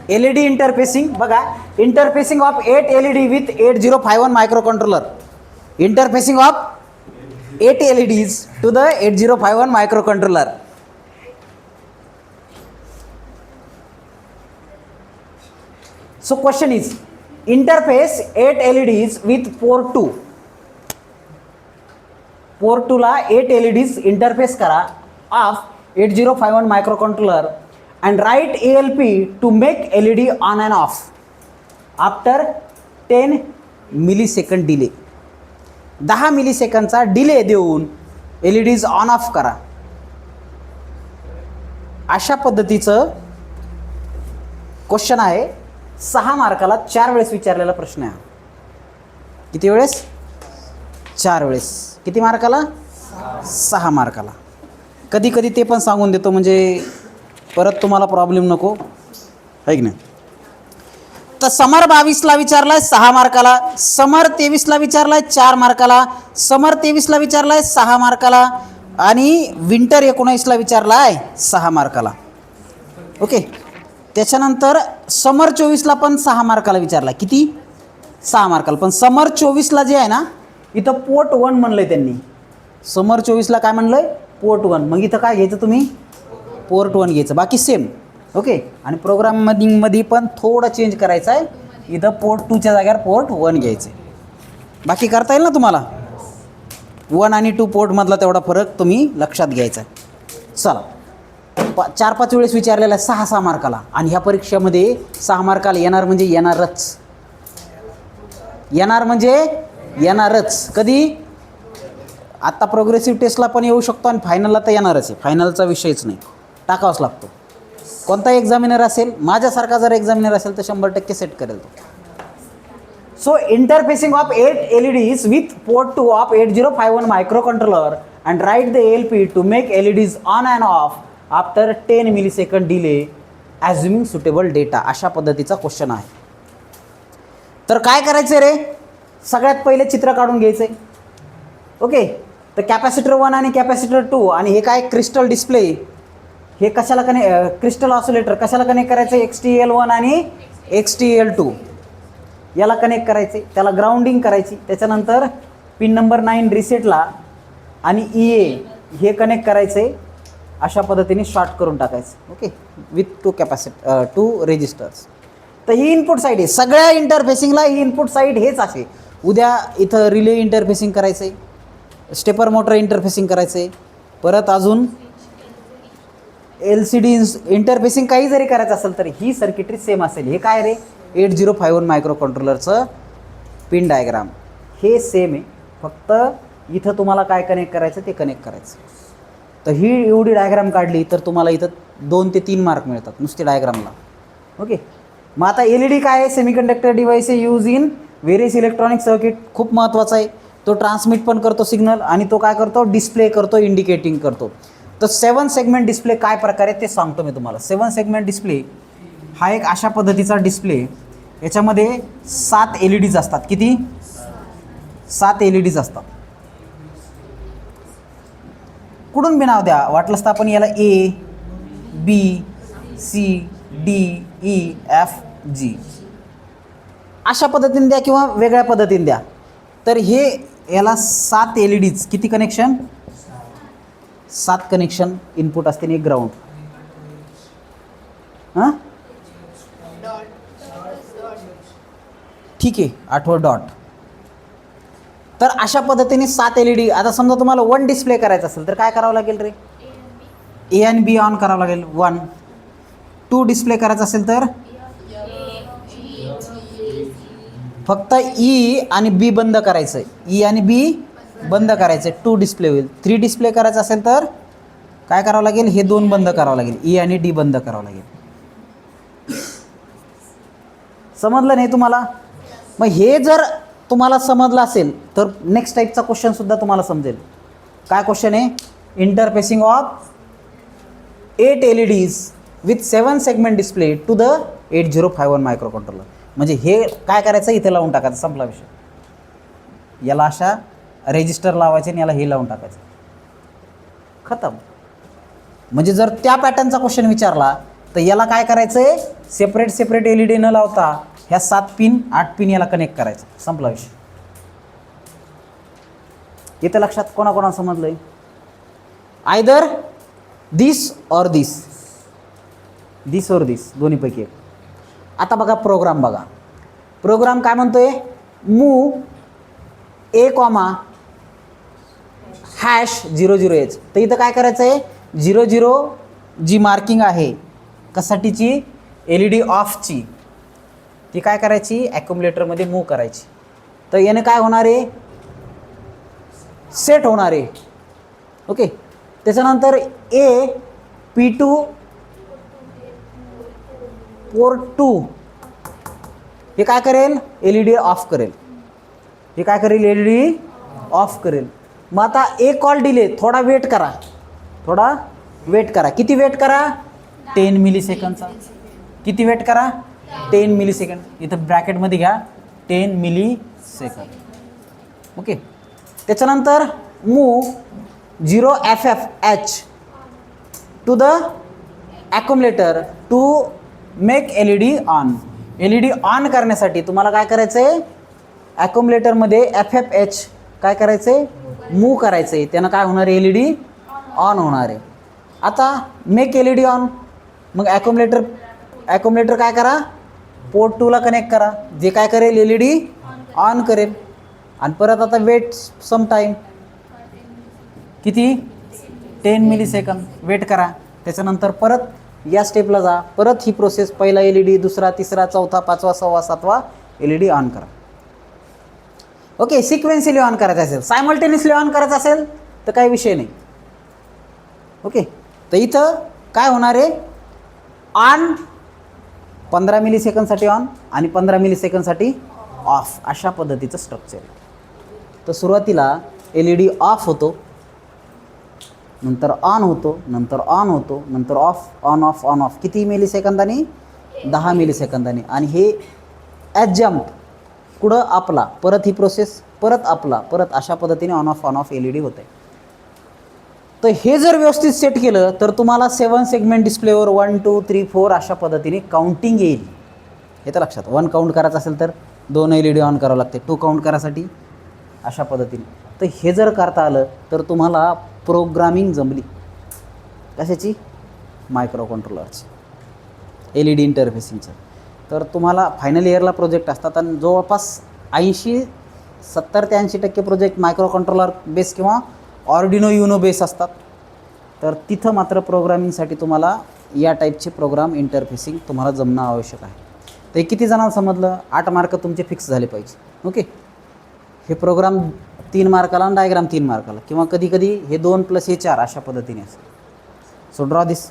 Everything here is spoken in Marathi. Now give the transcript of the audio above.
LED interfacing बघा, interfacing of 8 LED with 8051 microcontroller. Interfacing of 8 LEDs to the 8051 microcontroller. So question is, interface 8 LEDs with port 2. Port 2 ला 8 LEDs interface करा of 8051 microcontroller and write ALP to make LED on and off after 10 millisecond delay. 10 मिलीसेकंदचा delay देऊन LEDs ऑन ऑफ करा. अशा पद्धतीचं क्वेश्चन आहे. 6 मार्काला 4 वेळेस विचारलेला प्रश्न आहे. किती वेळेस? 4 वेळेस. किती मार्काला? 6 मार्काला. कधी कधी ते पण सांगून देतो म्हणजे परत तुम्हाला प्रॉब्लेम नको आहे की नाही. तर समर 22ला विचारलाय 6 मार्काला, समर 23ला विचारलाय 4 मार्काला, समर 23ला विचारलाय 6 मार्काला आणि विंटर 19ला विचारलाय 6 मार्काला. ओके. त्याच्यानंतर समर 24ला पण 6 मार्काला विचारला. किती? 6 मार्काला. पण समर 24ला जे आहे ना, इथं पोर्ट 1 म्हणलंय त्यांनी. समर 24ला काय म्हणलंय? पोर्ट 1. मग इथं काय घ्यायचं तुम्ही? पोर्ट 1 घ्यायचं. बाकी सेम. ओके. आणि प्रोग्रामिंगमध्ये पण थोडं चेंज करायचं आहे. इथं पोर्ट 2च्या जागेवर पोर्ट 1 घ्यायचं. बाकी करता येईल ना तुम्हाला? 1 आणि 2 पोर्टमधला तेवढा फरक तुम्ही लक्षात घ्यायचा आहे. चला, 4-5 वेळेस विचारलेला आहे 6-6 मार्काला. आणि ह्या परीक्षेमध्ये 6 मार्काला येणार म्हणजे येणारच. येणार म्हणजे येणारच. कधी? आत्ता प्रोग्रेसिव्ह टेस्टला पण येऊ शकतो आणि फायनलला तर येणारच आहे. फायनलचा विषयच नाही, टाकावाच लागतो. कोणता एक्झामिनर असेल, माझ्यासारखा जर एक्झामिनर असेल तर 100% सेट करेल तो. So interfacing of 8 LEDs with port 2 of 8051 microcontroller and write the ALP to make LEDs on and off after 10 millisecond delay assuming suitable data. अशा पद्धतीचा क्वेश्चन आहे. तर काय करायचं रे? सगळ्यात पहिले चित्र काढून घ्यायचं. ओके. तर कॅपॅसिटर 1 आणि कॅपॅसिटर 2 आणि हे काय क्रिस्टल डिस्प्ले, हे कशाला क्रिस्टल ऑसिलेटर कशाला कनेक्ट करायचं? XTL1 आणि XTL2 याला कनेक्ट करायचे. त्याला ग्राउंडिंग करायची. त्याच्यानंतर पिन नंबर 9 रिसेटला आणि EA हे कनेक्ट करायचे. अशा पद्धतीने शॉर्ट करून टाकायचं. ओके. With 2 registers. तर ही इनपुट साईड आहे. सगळ्या इंटरफेसिंगला ही इनपुट साईड हेच असे. उद्या इथं रिले इंटरफेसिंग करायचं आहे, स्टेपर मोटर इंटरफेसिंग करायचं आहे, परत अजून LCD इंटरफेसिंग काही जरी करायचं असेल तर ही सर्किटरी सेम असेल. हे काय रे? 8051 मायक्रोकंट्रोलरचं पिन डायग्राम हे सेम आहे. फक्त इथं तुम्हाला काय कनेक्ट करायचं ते कनेक्ट करायचं. तर ही एवढी डायग्राम काढली तर तुम्हाला इथं 2 ते 3 मार्क मिळतात नुसती डायग्रामला. ओके. मग आता LED काय आहे? Semiconductor device use in various electronic circuit. खूप महत्त्वाचा आहे. तो ट्रान्समिट पण करतो सिग्नल आणि तो काय करतो? डिस्प्ले करतो, इंडिकेटिंग करतो. तर 7 सेगमेंट डिस्प्ले काय प्रकारे ते सांगतो मी तुम्हाला. 7 सेगमेंट डिस्प्ले हा एक अशा पद्धतीचा डिस्प्ले. याच्यामध्ये 7 LEDs असतात. किती? 7 LEDs असतात. कुठून बी नाव द्या, वाटलंच तर आपण याला A, B, C, D, E, F, G अशा पद्धतीने द्या किंवा वेगळ्या पद्धतीने द्या. तर हे याला 7 LEDs. किती कनेक्शन? 7 कनेक्शन इनपुट असते आणि एक ग्राउंड. हां ठीक आहे, आठवं डॉट. तर अशा पद्धतीने 7 LED. आता समजा तुम्हाला 1 डिस्प्ले करायचं असेल तर काय करावं लागेल रे? A आणि B ऑन करावं लागेल 1. 2 डिस्प्ले करायचं असेल तर फक्त E आणि B बंद करायचं. E आणि B बंद करायचं. 2 डिस्प्ले होईल. 3 डिस्प्ले करायचं असेल तर काय करावं लागेल? हे 2 बंद करावं लागेल. E आणि D बंद करावं लागेल. समजलं नाही तुम्हाला? मग हे जर तुम्हाला समजलं असेल तर नेक्स्ट टाईपचा क्वेश्चनसुद्धा तुम्हाला समजेल. काय क्वेश्चन आहे? Interfacing of 8 LEDs with 7 segment display to the 8051 microcontroller. म्हणजे हे काय करायचं? इथे लावून टाकायचं. संपला विषय. याला अशा रेजिस्टर लावायचे आणि याला हे लावून टाकायचं. खतम. म्हणजे जर त्या पॅटर्नचा क्वेश्चन विचारला तर याला काय करायचं आहे, सेपरेट सेपरेट LED न लावता ह्या 7 पिन 8 पिन याला कनेक्ट करायचं, संपला विषय. इथं लक्षात कोणाकोणा समजलंय? आयदर दिस और दिस, दिस और दिस, दोन्हीपैकी एक. आता बघा प्रोग्राम, बघा प्रोग्राम काय म्हणतोय, मूव A, #00H. तर इथं काय करायचं आहे, 00 जी मार्किंग आहे कशासाठीची, LED ऑफची, ती काय करायची, ॲक्युम्युलेटरमध्ये मूव्ह करायची. तर याने काय होणार आहे, सेट होणार आहे. ओके. त्याच्यानंतर P2 पोर्ट 2 हे काय करेल, LED ऑफ करेल. हे काय करेल, LED ऑफ करेल. मग आता एक कॉल डिले, थोडा वेट करा, थोडा वेट करा. किती वेट करा, 10 मिलीसेकंडचा. किती वेट करा, 10 मिलीसेकंड. इथं ब्रॅकेटमध्ये घ्या 10 मिलीसेकंड. ओके. त्याच्यानंतर move 0FFH to the accumulator to make LED on. LED on करण्यासाठी तुम्हाला काय करायचं आहे, ॲक्युम्युलेटरमध्ये FFH काय करायचं आहे, मूव्ह करायचं आहे. त्यानं काय होणार आहे, LED ऑन होणार आहे. आता मेक LED ऑन, मग ॲक्युम्युलेटर काय करा, पोर्ट 2ला कनेक्ट करा, जे काय करेल, LED ऑन करेल. आणि परत आता वेट सम टाईम, किती, 10 मिलीसेकंड वेट करा. त्याच्यानंतर परत या स्टेपला जा, परत ही प्रोसेस, पहिला LED, दुसरा, तिसरा, चौथा, 5वा, 6वा, 7वा LED ऑन करा. ओके. सिक्वेन्शियली ऑन करायचं असेल, सायमल्टेनियसली ऑन करायचं असेल तर काही विषय नाही. ओके. तर इथं काय होणार आहे, ऑन 15 मिलीसेकंडसाठी ऑन आणि 15 मिलीसेकंडसाठी ऑफ, अशा पद्धतीचं स्ट्रक्चर आहे. तर सुरुवातीला LED ऑफ होतो, नंतर ऑन होतो, नंतर ऑन होतो, नंतर of, on off, on off. किती मिलीसेकंदांनी, 10 मिलीसेकंदांनी. आणि हे ॲज जम्प पुढं आपला, परत ही प्रोसेस, परत आपला, परत अशा पद्धतीने ऑन ऑफ LED होते. तर हे जर व्यवस्थित सेट केलं तर तुम्हाला 7 सेगमेंट डिस्प्लेवर 1 2 3 4 अशा पद्धतीने काउंटिंग येईल. हे तर लक्षात, 1 काउंट करायचं असेल तर 2 LED ऑन करावं लागते, 2 काउंट करायसाठी अशा पद्धतीने. तर हे जर करता आलं तर तुम्हाला प्रोग्रामिंग जमली. कशाची, मायक्रो कंट्रोलरची, LED इंटरफेसिंगचं. तर तुम्हाला फायनल इयरला प्रोजेक्ट असतात आणि जवळपास 70 ते 80% प्रोजेक्ट मायक्रो कंट्रोलर बेस किंवा ऑर्डिनो युनो बेस असतात. तर तिथं मात्र प्रोग्रामिंगसाठी तुम्हाला या टाईपचे प्रोग्राम इंटरफेसिंग तुम्हाला जमणं आवश्यक आहे. तर किती जणांना समजलं, 8 मार्क तुमचे फिक्स झाले पाहिजे. ओके. हे प्रोग्राम 3 मार्काला आणि डायग्राम 3 मार्काला, किंवा कधी कधी हे 2 + हे 4 अशा पद्धतीने असतं. सो ड्रॉ दिस.